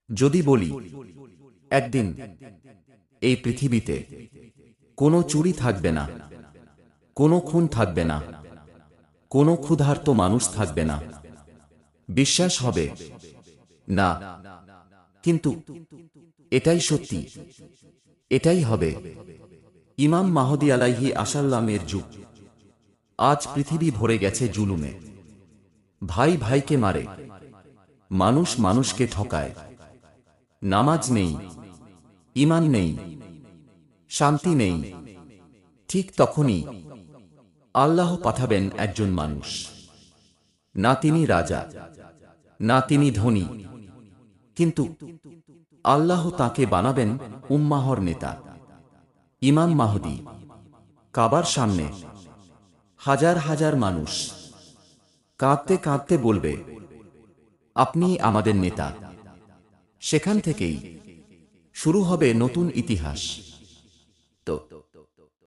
যদি বলি একদিন এই পৃথিবীতে কোনো চুরি থাকবে না, কোনো খুন থাকবে না, কোনো ক্ষুধার্ত মানুষ থাকবে না, বিশ্বাস হবে না। কিন্তু এটাই সত্যি, এটাই হবে। ইমাম মাহদী আলাইহি আসাল্লামের যুগ। আজ পৃথিবী ভরে গেছে জুলুমে। ভাই ভাইকে মারে, মানুষ মানুষকে ঠকায়। নামাজ নেই, ঈমান নেই, শান্তি নেই। ঠিক তখনই আল্লাহ পাঠাবেন একজন মানুষ। না তিনি রাজা, না তিনি ধনী, কিন্তু আল্লাহ তাকে বানাবেন উম্মাহর নেতা, ইমাম মাহদী। কাবার সামনে হাজার হাজার মানুষ কাঁদতে কাঁদতে বলবে, আপনি আমাদের নেতা। সেখান থেকেই শুরু হবে নতুন ইতিহাস। তো